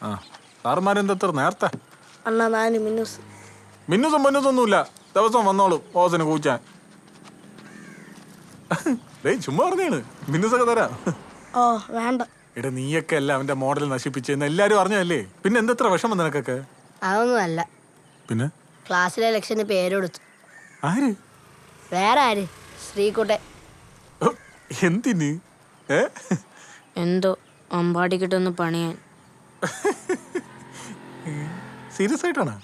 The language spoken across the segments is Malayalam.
ആ സാറുമാരെന്തത്ര നേരത്തെ? അണ്ണാ നാന് മിന്നൂസ്. മിന്നൂസൊന്നുമില്ല, ദിവസം വന്നോളൂ ഓസിന് കൂച്ചാൻ. ഡേയ് ചുമ്മാ പറഞ്ഞാണ്, മിന്നൂസൊക്കെ തരാം. ഓ വേണ്ട. എടാ നീയൊക്കെ അല്ല അവന്റെ മോഡൽ നശിപ്പിച്ചെന്ന് എല്ലാരും അറിഞ്ഞല്ലേ, പിന്നെ എന്തത്ര വിഷമം നിനക്കൊക്കെ? അതൊന്നും അല്ല, പിന്നെ ക്ലാസ്സിലെ ഇലക്ഷന് പേര് കൊടുത്തു. ആര്? വേറെ ആര്? ശ്രീകുട്ടെ. ഓ, എന്തിന്? എന്തോ അമ്പാടിക്കിട്ടൊന്ന് പണിയാൻ. സീരിയസ് ആയിട്ടാണ്?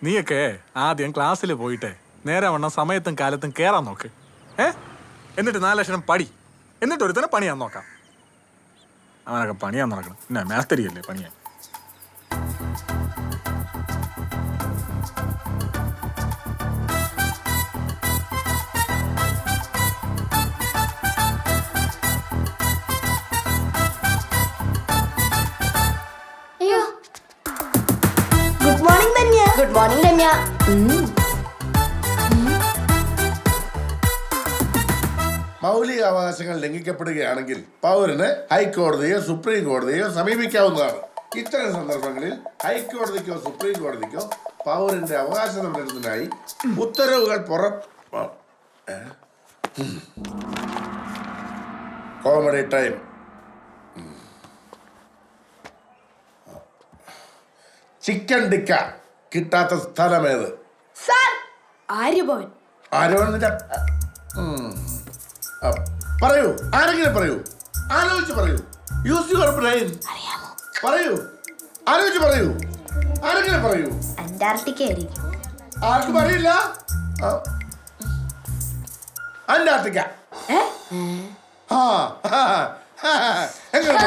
നീയൊക്കെ ആദ്യം ക്ലാസ്സിൽ പോയിട്ടെ നേരെ വണ്ണം സമയത്തും കാലത്തും കേറാൻ നോക്ക്. എന്നിട്ട് 4 ലക്ഷം പടി, എന്നിട്ട് ഒരുത്തന്നെ പണിയാൻ നോക്കാം. അവനൊക്കെ പണിയാൻ നടക്കണം, പിന്നെ മേസ്തരിയല്ലേ പണിയാൻ. Good morning Dhanya. Good morning Dhanya. മൗലിക അവകാശങ്ങൾ ലംഘിക്കപ്പെടുകയാണെങ്കിൽ പൗരന് ഹൈക്കോടതിയോ സുപ്രീം കോടതിയോ സമീപിക്കാവുന്നതാണ്. ഇത്തരം സന്ദർഭങ്ങളിൽ ഹൈക്കോടതിക്കോ സുപ്രീം കോടതിക്കോ പൗരന്റെ അവകാശ സംരക്ഷണത്തിനായി ഉത്തരവുകൾ കോമഡി ടൈം. ചിക്കൻ ടിക്ക കിട്ടാത്ത സ്ഥലമേത്? ആര്യഭവൻ. പറയൂ, ആരെങ്കിലും പറയൂ, ആലോചിച്ച് പറയൂ. Use your brain. പറയൂ, ആലോചിച്ച് പറയൂ, ആരെങ്കിലും പറയൂ. അന്റാർട്ടിക്ക ആയിരിക്കും. ആർക്കും അറിയില്ല. അന്റാർട്ടിക്ക. എങ്ങനെ?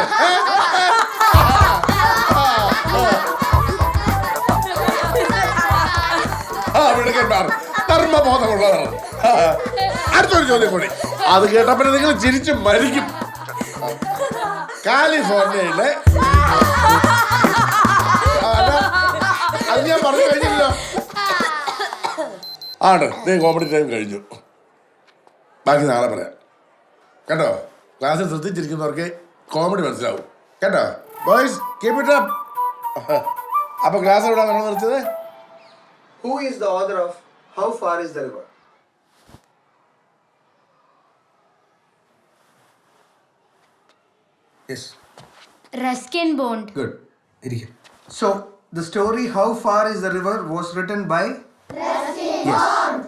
ധർമ്മബോധമുള്ളതാണ്. അടുത്തൊരു ചോദ്യം കൂടി, അത് കേട്ടപ്പോൾ നിങ്ങൾ ചിരിച്ച് മരിക്കും. കാലിഫോർണിയയിലെ അത് ഞാൻ പറഞ്ഞു കഴിഞ്ഞില്ലല്ലോ. ആണ്, കോമഡി ടൈം കഴിഞ്ഞു. ബാക്കി നാളെ പറയാം കേട്ടോ. ക്ലാസ്സിൽ ശ്രദ്ധിച്ചിരിക്കുന്നവർക്ക് കോമഡി മനസ്സിലാവും കേട്ടോ. Boys keep it up. അപ്പൊ ക്ലാസ് എവിടെ നമ്മൾ നിർത്തിയത്? Who is the author of How Far is the River? Yes. Ruskin Bond. Good. So, the story How Far is the River was written by Ruskin Bond.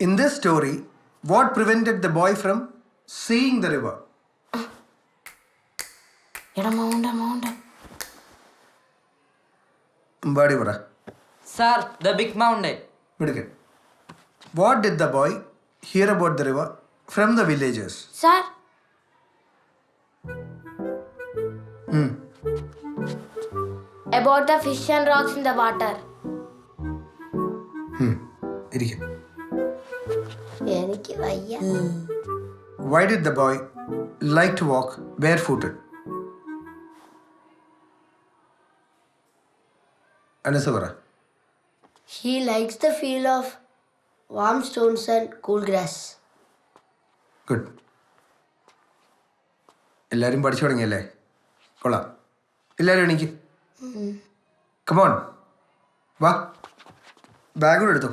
In this story, what prevented the boy from seeing the river? Badi bara. Sir, the big mountain. Good. What did the boy hear about the river from the villagers? Sir. About the fish and rocks in the water. എനിക്ക് വയ്യ. Why did the boy like to walk barefooted? Anasavara. He likes the feel of warm stones and cool grass. Good. എല്ലാവരും പഠിച്ചു തുടങ്ങിയല്ലേ? കൊള്ളാം. എല്ലാവരും എണീക്ക്. കമോൺ, വാ, ബാഗ് കൂടെ എടുത്തു.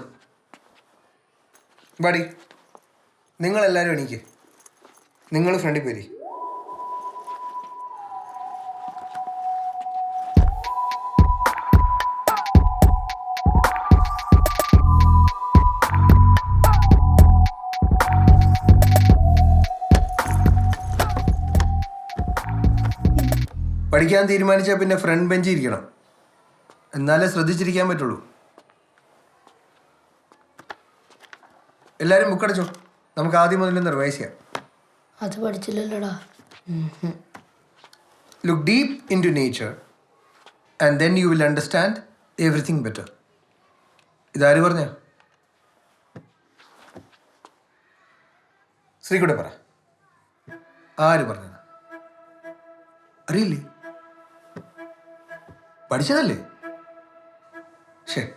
ബാഡി, നിങ്ങളെല്ലാവരും എണീക്ക്. നിങ്ങൾ ഫ്രണ്ടിൽ പോരി. പഠിക്കാൻ തീരുമാനിച്ചാൽ പിന്നെ ഫ്രണ്ട് ബെഞ്ചിൽ ഇരിക്കണം, എന്നാലേ ശ്രദ്ധിച്ചിരിക്കാൻ പറ്റുള്ളൂ. എല്ലാവരും ബുക്കടച്ചോ, നമുക്ക് ആദ്യം മുതൽ റിവൈസ് ചെയ്യാം. അത് പഠിച്ചില്ലല്ലോടാ. Look deep into nature and then you will understand everything better. ഇതാര് പറഞ്ഞ? ശ്രീകുടെ പറ, ആര് പറഞ്ഞത്? അറിയില്ലേ? പഠിച്ചതല്ലേ? ശരി,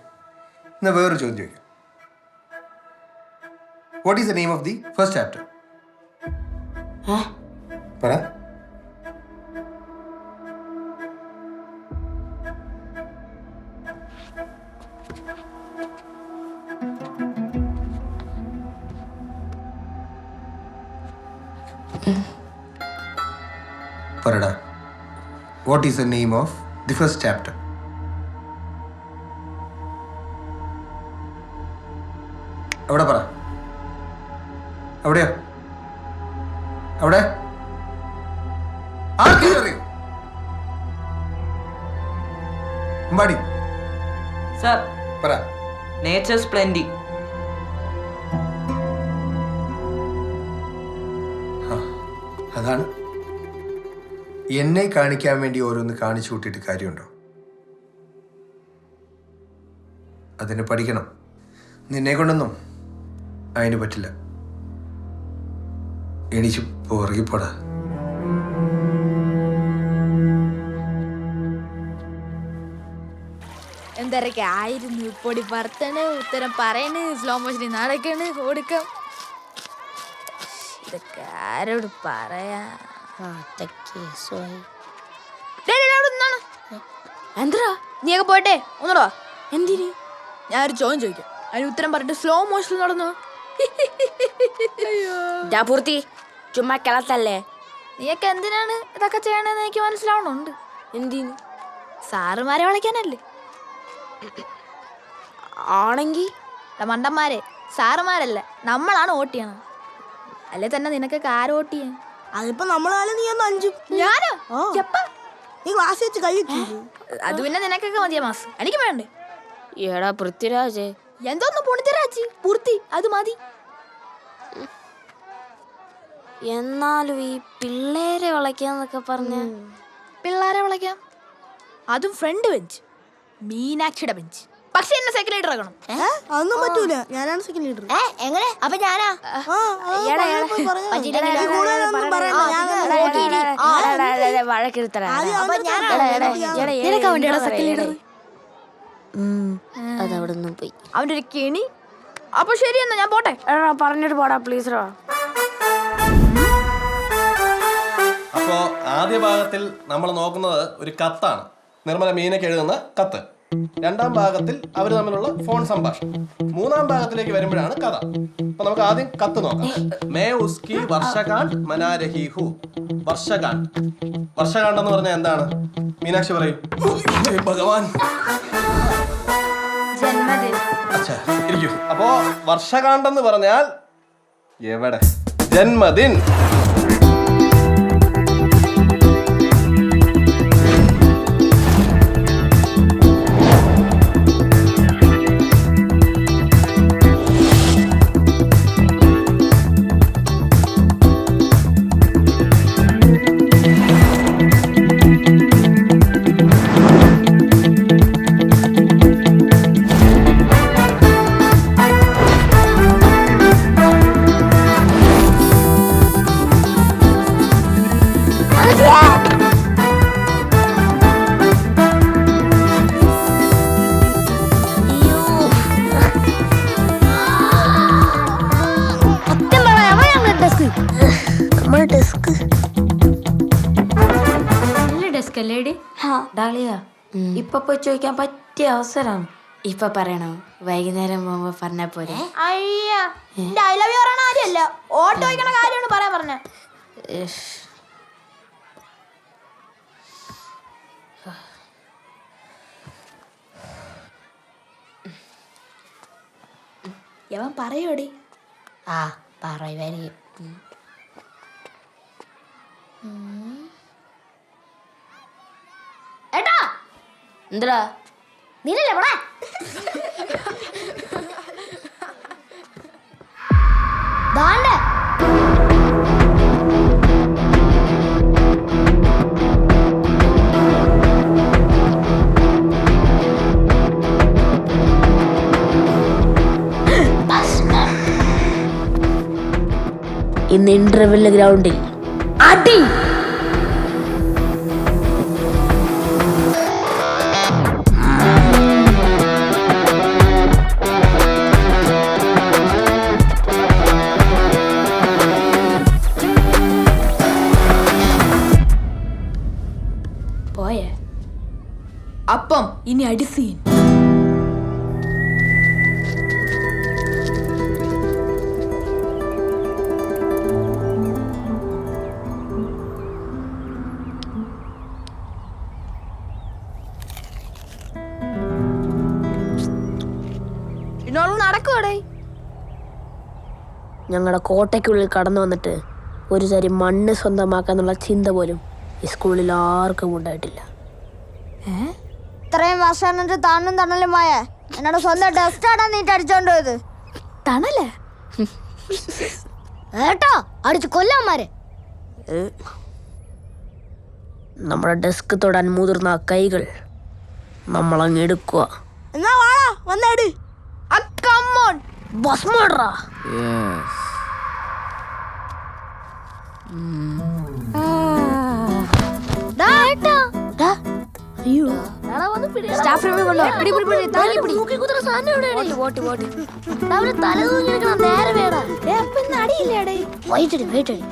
എന്നാ വേറൊരു ചോദ്യം ചോദിക്കാം. What is the name of the first chapter? പറ. പറടാ. What is the name of the first chapter? അവിടെ പറ. എവിടെയാ? അവിടെ ആർക്കറിയോ? അമ്പാടി Sir, പറ. nature's plenty. അതാണ്. എന്നെ കാണിക്കാൻ വേണ്ടി ഓരോന്ന് കാണിച്ചു കൂട്ടിയിട്ട് കാര്യമുണ്ടോ? അതിന് പഠിക്കണം. നിന്നെ കൊണ്ടൊന്നും അതിന് പറ്റില്ല. എണീച്ച് പുറകിപ്പോടാ. എന്തൊക്കെ ആയിരുന്നു പൊടി പറത്തണ്, ഉത്തരം പറയണ്, സ്ലോ മോഷനിൽ നടക്കണ്, ഓടിക്കാം. ഇതൊക്കെ ആരോട് പറയാ? എന്താ നീയൊക്കെ പോട്ടെ ഒന്നോടാ. എന്തിന്? ഞാനൊരു ചോദ്യം ചോദിക്കാം, അതിന് ഉത്തരം പറഞ്ഞിട്ട് സ്ലോ മോഷനിൽ നടന്നു. പൂർത്തി ചുമ്മാ കിളത്തല്ലേ. നീയൊക്കെ എന്തിനാണ് ഇതൊക്കെ ചെയ്യണമെന്ന് എനിക്ക് മനസ്സിലാവണുണ്ട്. എന്തിന്? സാറുമാരെ വിളിക്കാനല്ലേ? ആണെങ്കി മണ്ടന്മാരെ സാറുമാരല്ല, നമ്മളാണ് വോട്ട് ചെയ്യണം. അല്ലേ തന്നെ നിനക്കൊക്കെ ആര് വോട്ട് ചെയ്യാൻ? അതിപ്പോ നമ്മളാലും നീ ഒന്ന് അഞ്ചും. ഞാനോ? ആ. ചെപ്പാ. നീ ക്ലാസ് വെച്ച് കഴിച്ചു. അത് പിന്നെ നിനക്കൊക്കെ മതിയാ മാസ്, എനിക്ക് വേണ്ടേ? എടാ പൃഥ്വിരാജ്, എന്തോന്ന് പൊണിത്തരാച്ചി പൂർത്തി, അത് മതി. എന്നാലും ഈ പിള്ളേരെ വിളക്കാന്നൊക്കെ പറഞ്ഞ പിള്ളേരെ വിളിക്കാം, അതും ഫ്രണ്ട് ബെഞ്ച്, മീനാക്ഷിയുടെ ബെഞ്ച്. പക്ഷെ എന്നെ സെക്കൻഡ് ലീഡർ ആക്കണം. അതൊന്നും പറ്റൂല, ഞാനാണ് സെക്കൻഡ് ലീഡർ. എങ്ങനെ? അപ്പൊ ഞാനാ? അതവിടെ നിന്നും പോയി അവന്റെ ഒരു കെണി. അപ്പൊ ശരി എന്നാ ഞാൻ പോട്ടെ. പറഞ്ഞിട്ട് പോടാ പ്ലീസ്. അപ്പോ ആദ്യ ഭാഗത്തിൽ നമ്മൾ നോക്കുന്നത് ഒരു കത്താണ്, നിർമ്മല മീനയ്ക്ക് എഴുതുന്ന കത്ത്. രണ്ടാം ഭാഗത്തിൽ അവർ തമ്മിലുള്ള ഫോൺ സംഭാഷണം. മൂന്നാം ഭാഗത്തിലേക്ക് വരുമ്പോഴാണ് കഥ. അപ്പൊ നമുക്ക് ആദ്യം കത്ത് നോക്കാം. May ഉസ്കി വർഷകാണ്ട് മനാ രഹി who. വർഷകാണ്ട്, വർഷകാണ്ട് എന്ന് പറഞ്ഞാൽ എന്താണ്? മീനാക്ഷി പറയും. ഭഗവാൻ. അച്ഛാ ഇരിക്കൂ. അപ്പോ വർഷകാണ്ടെന്ന് പറഞ്ഞാൽ എവിടെ? ജന്മദിൻ. ഇപ്പൊ പോയി ചോദിക്കാൻ പറ്റിയ അവസരമാണ്. ഇപ്പൊ പറയണോ? വൈകുന്നേരം പോകുമ്പോ പറഞ്ഞ പോലെ. അയ്യാ, ഐ ലവ് യു പറയണ കാര്യമല്ല, ഓട്ടോ വയ്ക്കണ കാര്യമാണ് പറയാൻ പറഞ്ഞ. യവൻ പറയോടി? ആ പറയുവായിരിക്കും. ഏട്ടാ എന്താ നീനല്ലേ പോടാ. ദാണ്ടെ ഇന്ന് ഇന്റർവെല് ഗ്രൗണ്ടിൽ അടി. അപ്പം ഇനി അടിസീൻ. ഇന്നോളം നടക്കൂടെ? ഞങ്ങളുടെ കോട്ടയ്ക്കുള്ളിൽ കടന്നു വന്നിട്ട് ഒരു തരി മണ്ണ് സ്വന്തമാക്കാന്നുള്ള ചിന്ത പോലും ഈ സ്കൂളിൽ ആർക്കും ഉണ്ടായിട്ടില്ല. ഇത്രയും വർഷം എന്നിട്ട് താനും തണലുമായ എന്നോട് സ്വന്തം ഡസ്റ്റാണ് നീറ്റ് അടിച്ചോണ്ട് പോയത്. തണല്ലേ ഏട്ടോ അടിച്ചു കൊല്ലാമാരെ. നമ്മുടെ ഡെസ്ക് തൊടാൻ മുതിർന്ന ആ കൈകൾ നമ്മളങ്ങ് എടുക്കുക. എന്നാ വാടാ വന്നേട്. ഭസ്മടാ. സ്റ്റാഫ് റൂമിൽ കൊണ്ടുവാ. പിടി പിടി പിടി താങ്ങി പിടി. നേരെ വേടാ. അടിയില്ലേടേ. വൈറ്റടി വൈറ്റടി.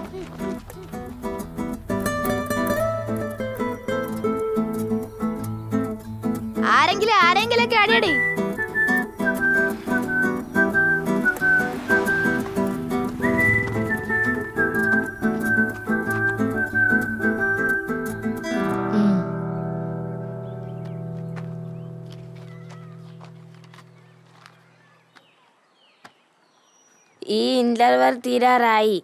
ആരെങ്കിലും ഒക്കെ അടിയടി. ഈ ഇന്റർവെൽ തീരാറായി.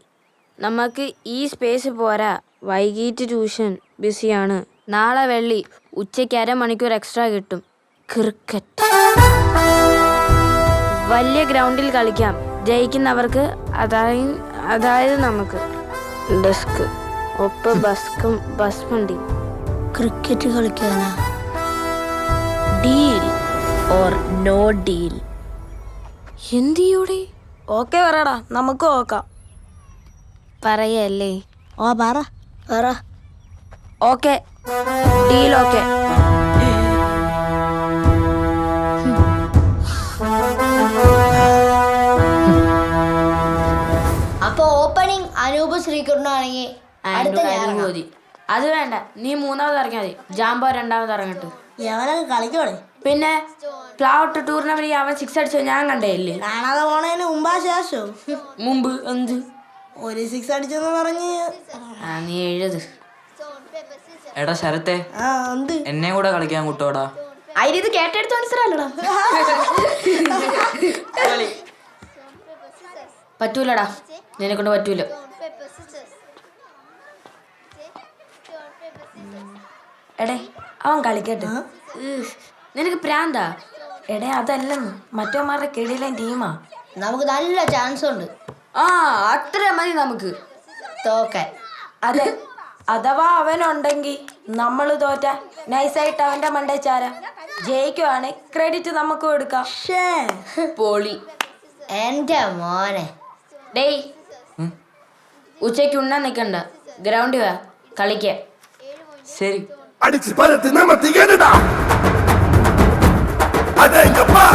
നമുക്ക് ഈ സ്പേസ് പോരാ. വൈകിട്ട് ട്യൂഷൻ ബിസിയാണ്. നാളെ വെള്ളി ഉച്ചയ്ക്ക് 1/2 മണിക്കൂർ എക്സ്ട്രാ കിട്ടും. ക്രിക്കറ്റ് വലിയ ഗ്രൗണ്ടിൽ കളിക്കാം. ജയിക്കുന്നവർക്ക് അതായത് നമുക്ക് ഡെസ്ക് ഒപ്പം ബസ് വണ്ടി. ക്രിക്കറ്റ് കളിക്കാനാ? Deal or no deal? എന്തിയൂടെ ഓക്കെ പറയടാ, നമുക്ക് നോക്കാം. പറയല്ലേ? ഓ പറ പറ. Okay deal. ഓക്കെ അപ്പൊ ഓപ്പണിംഗ് അനൂപ് ശ്രീകുട്ടനാണെങ്കിൽ മതി. അത് വേണ്ട, നീ 3ാമത് ഇറങ്ങിയാൽ മതി. ജാമ്പോ 2ാമത് ഇറങ്ങട്ടെ. ഞാനൊക്കെ കളിക്കോളെ. പിന്നെ പ്ലാവട്ട് ടൂർണമെന്റ് അവൻ 6 അടിച്ചോ ഞാൻ കണ്ടേയില്ലേ? കാണാതെ പോണതിന് മുമ്പാ ശേഷോ? മുമ്പ് എന്ത് ഒരു 6 അടിച്ചെന്ന് പറഞ്ഞ്. നീ എഴുത്. എടാ ശരത്തെ, എന്ത് എന്നെ കൂടെ കളിക്കാൻ കൂട്ടോടാ. ഇത് കേട്ടെടുത്ത് മനസ്സിലല്ലടാ. പറ്റൂലടാ, നിന്നെ കൊണ്ട് പറ്റൂല. എടേ അവൻ കളിക്കട്ടെ. നിനക്ക് പ്രാന്താ? എടേ അതല്ലെന്ന്, മറ്റവന്മാരുടെ കിടിയിലെ ടീമാ. നമുക്ക് നല്ല ചാൻസ് ഉണ്ട്. അത്ര മതി നമുക്ക് തോക്കാൻ. അതെ, അഥവാ അവനുണ്ടെങ്കിൽ നമ്മൾ തോറ്റ നൈസായിട്ട് അവന്റെ മണ്ടേച്ചാര. ജയിക്കുവാണ് ക്രെഡിറ്റ് നമുക്ക് കൊടുക്കാം. പൊളി. എന്റെ മോനെ. ഡേയ് ഉച്ചയ്ക്ക് ഉണ്ണാൻ നിൽക്കണ്ട, ഗ്രൗണ്ടിൽ വാ കളിക്ക. ശരി. അടിച്ച് പരത്തി നമ്മത്തി കേടാ. അതെങ്കപ്പാ.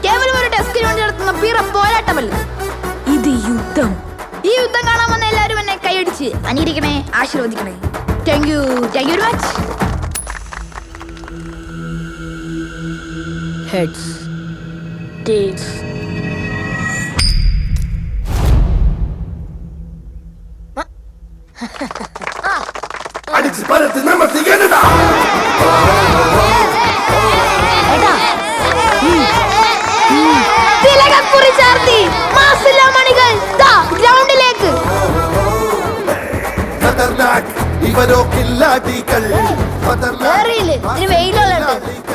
കേവലം ഒരു ഡെസ്കിന് വേണ്ടി നടത്തുന്ന പിറ പോരാട്ടമല്ല ഇത്, യുദ്ധം. ഈ യുദ്ധം കാണാൻ വന്ന എല്ലാവരും എന്നെ കൈയടിച്ച് അനുകരിക്കണേ, ആശീർവദിക്കണേ. Thank you very much. Heads tails. അടിച്ച് പരത്തി നമ്മത്തി കേടാ. ഗ്രൗണ്ടിലേക്ക് ഇവരോ കില്ലാടികൾ.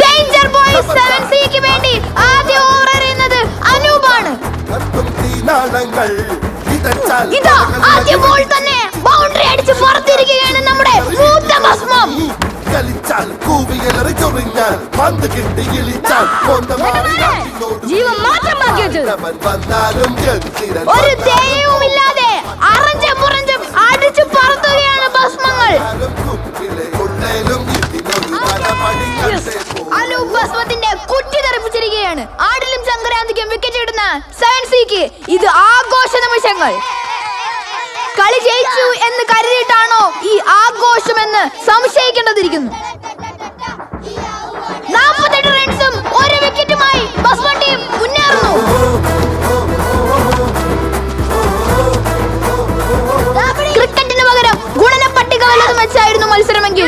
ഡേഞ്ചർ ബോയ്സ് 7Cക്ക് വേണ്ടി ആദ്യ ഓവർ എറിയുന്നത് അനൂപാണ്. ഇതാ ആദ്യ ബോൾ തന്നെ ബൗണ്ടറി അടിച്ച് പുറത്തിരിക്കുകയാണ് നമ്മുടെ മൂത്ത ഭസ്മം. ചലിച്ചാൽ കൂവിയലറി ചൊറിഞ്ഞാൽ പന്ത് കിട്ടി ഇളിച്ചാൽ ജീവൻ മാത്രം ബാക്കി വെച്ചത്. വന്നാലും ഒരു ദയവുമില്ലാതെ അറഞ്ചും പുറഞ്ചും അടിച്ചു പറത്തുകയാണ് ഭസ്മങ്ങൾ. അനു ഭസ്മത്തിന്റെ കുറ്റി തെറിപ്പിച്ചിരിക്കുകയാണ്. ആടിലും സംക്രാന്തിക്കും വിക്കറ്റ് ഇടുന്ന 7Cക്ക് ഇത് ആഘോഷ നിമിഷങ്ങൾ. കളി ജയിച്ചു എന്ന് കരുതിയിട്ടാണോ ഈ ആഘോഷമെന്ന് സംശയിക്കേണ്ടതിരിക്കുന്നു. 48 റൺസും ഒരു വിക്കറ്റുമായി ഭസ്മ ടീം മുന്നേറുന്നു. ക്രിക്കറ്റിന് പകരം ഗുണന പട്ടിക വല്ലതും വെച്ചായിരുന്നു മത്സരമെങ്കിൽ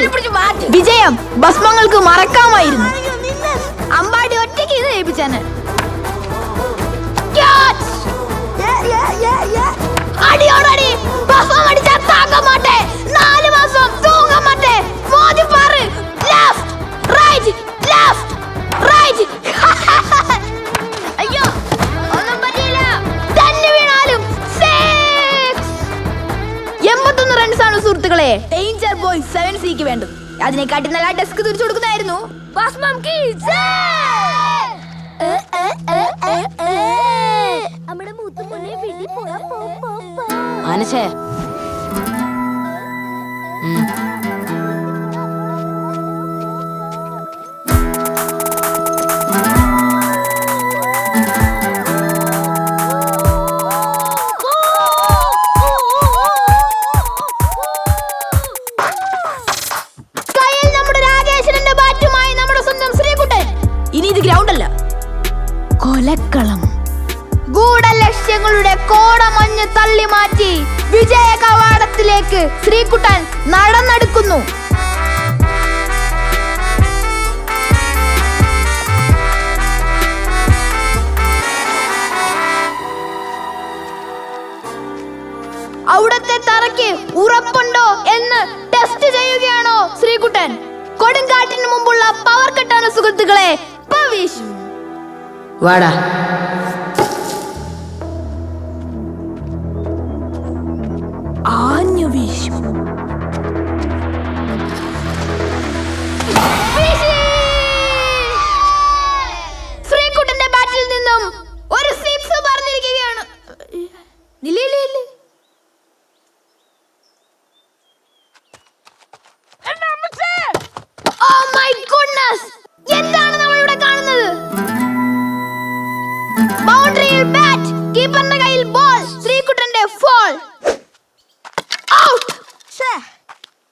വിജയം ഭസ്മങ്ങൾക്ക് മറക്കാമായിരുന്നു. അമ്പാടി ഒറ്റയ്ക്ക് ഇത് ജയിപ്പിച്ചാണ്. അടിയോടടി ഭസ്മം അടിച്ചാൽ താങ്ങാൻ മാട്ടെ. 4 മാസം തൂങ്ങാൻ മാട്ടെ. മോദി പാറ് ലെഫ്റ്റ് റൈറ്റ് ലെഫ്റ്റ് റൈറ്റ്. അയ്യോ ഒന്നും പറ്റിയില്ല. തന്നെ വീണാലും 81 റൺസാണ് സുഹൃത്തുക്കളെ ഡേഞ്ചർ ബോയ് 7Cക്ക് വേണ്ടത്. അതിനെക്കാട്ടി നല്ല ഡെസ്ക് തിരിച്ചു കൊടുക്കുന്നതായിരുന്നു ഭസ്മം കീ മനസ്സേ കൊലക്കളം. ഗൂഢലക്ഷ്യങ്ങളുടെ കോടമഞ്ഞ് തള്ളി മാറ്റി വിജയ കവാടത്തിലേക്ക് ശ്രീകുട്ടൻ നടന്നെടുക്കുന്നു. അവിടത്തെ തറയ്ക്ക് ഉറപ്പുണ്ടോ എന്ന് ടെസ്റ്റ് ചെയ്യുകയാണോ ശ്രീകുട്ടൻ? കൊടുങ്കാറ്റിന് മുമ്പുള്ള പവർ കട്ടാണ് സുഹൃത്തുക്കളെ. ഭവിഷ് വാടാ. ആഞ്ഞു വീശു. ശ്രീകുട്ടന്റെ ബാറ്റിൽ നിന്നും ഒരു സിക്സ് പറഞ്ഞിരിക്കുകയാണ്. Oh my goodness! എന്താണ് നമ്മളിവിടെ കാണുന്നത്? ബൗണ്ടറിയിൽ ബാറ്റ്, കീപ്പറിന്റെ കയ്യിൽ ബോൾ, ശ്രീകുട്ടന്റെ ഫോൾ. ഔട്ട്!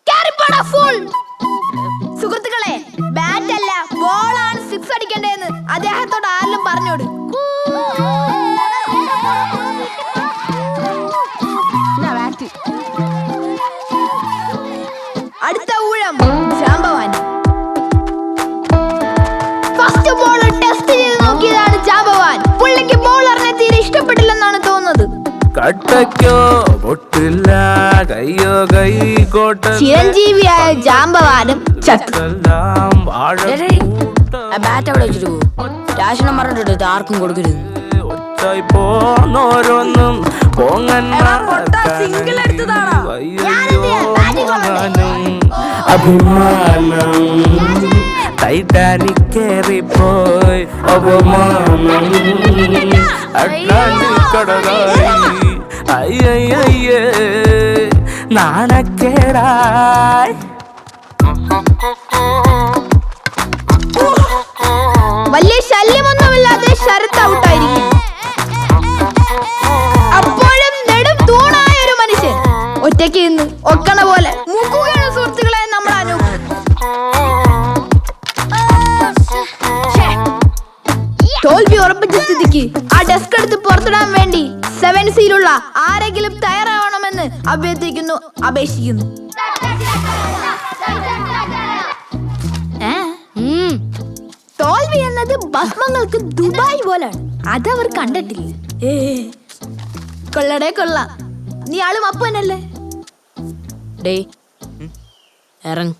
ക്യാരിപ്പാട ഫുൾ. സുഹൃത്തുക്കളെ, ബാറ്റ് അല്ല ബോളാണ് സിക്സ് അടിക്കേണ്ടതെന്ന് അദ്ദേഹത്തോട് ആരെങ്കിലും പറഞ്ഞോട്. അടുത്ത ഊഴം ജാംബവാൻ. ഫസ്റ്റ് ബോൾ ടെസ്റ്റ് ചെയ്ത് നോക്കിയതാണ് ജാംബവാൻ. പുള്ളിക്ക് ബോളറിനെ തീരെ ഇഷ്ടപ്പെട്ടില്ലെന്നാണ് തോന്നുന്നത്. ചിരഞ്ജീവിയായ ജാംബവാനും ബാറ്റ് അവിടെ വെച്ചിട്ട് പോകും. രാശനം പറഞ്ഞിട്ട് ആർക്കും കൊടുക്കരുത്. അഭിമാനം ടൈറ്റാനിക് കേറിപ്പോയി അപമാനം അറ്റ്ലാന്റിക് കടലായി അയ്യയ്യേ നാണക്കേടായി. വലിയ ശല്യമൊന്നുമില്ലാതെ ശരത്ത് ഔട്ടായിരിക്കും. അപ്പോഴും നെടും തൂണായ ഒരു മനുഷ്യൻ ഒറ്റയ്ക്ക് നിന്ന് ഒക്കണ പോലെ മുക്കുകയാണ് സുഹൃത്തുക്കളെ നമ്മൾ അനു. തോൽവി ഉറപ്പിച്ച സ്ഥിതിക്ക് ആ ഡെസ്ക് എടുത്ത് പുറത്തിടാൻ വേണ്ടി 7Cയിലുള്ള ആരെങ്കിലും തയ്യാറാവണമെന്ന് അപേക്ഷിക്കുന്നു. തോൽവി എന്നത് ഭസ്മങ്ങൾക്ക് ദുബായ് പോലാണ്. അതവർ കണ്ടിട്ടില്ല. കൊള്ളടേ കൊള്ളാം. നീ ആളും അപ്പനല്ലേ? ഡേ ഇറങ്ങ.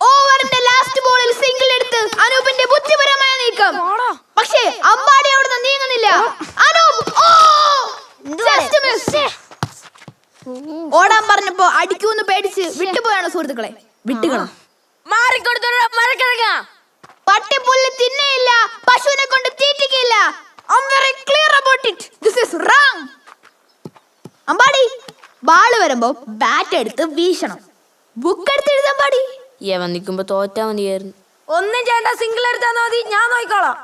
ഓവറിന്റെ ലാസ്റ്റ് ബോളിൽ സിംഗിൾ എടുത്ത് അനൂപിന്റെ ബുദ്ധിപരമായ നീക്കം. പക്ഷേ അമ്പാടി അവിടുന്ന് ഓടാൻ പറഞ്ഞപ്പോ അടിക്കൂന്ന് പേടിച്ച് വിട്ടുപോയാണോ സുഹൃത്തുക്കളെ? വിട്ടുകളാ. പട്ടിപ്പുല്ല് തിന്നയില്ല, പശുവിനെ കൊണ്ട് തീറ്റിക്കില്ല. I'm very clear about it. This is wrong. Ambadi, ball വരുമ്പോ ബാറ്റ് എടുത്ത് വീശണം. ബുക്ക് എടുത്ത് എഴുതാൻ പാടി. യവൻ നിൽക്കുമ്പോ തോറ്റാ മതിയായിരുന്നു. ഒന്നും ചെയ്യണ്ട, സിംഗിൾ എടുത്താ മതി, ഞാൻ നോക്കിക്കോളാം.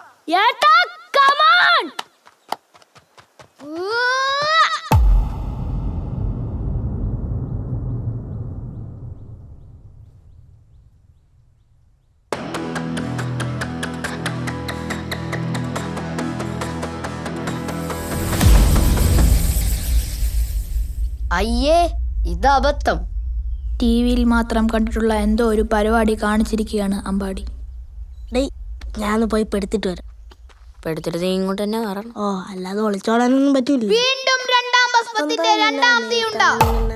അയ്യേ, ഇത് അബദ്ധം. ടിവിയിൽ മാത്രം കണ്ടിട്ടുള്ള എന്തോ ഒരു പരിപാടി കാണിച്ചിരിക്കുകയാണ് അമ്പാടി. ഡേയ്, ഞാനൊന്ന് പോയി പെടുത്തിട്ട് വരാം. പെടുത്തിട്ട് നീ ഇങ്ങോട്ട് തന്നെ വരണം. ഓ, അല്ലാതെ ഒളിച്ചോടാനൊന്നും പറ്റൂല. വീണ്ടും രണ്ടാം ഭസ്മത്തിന്റെ രണ്ടാം തീ ഉണ്ടാവും.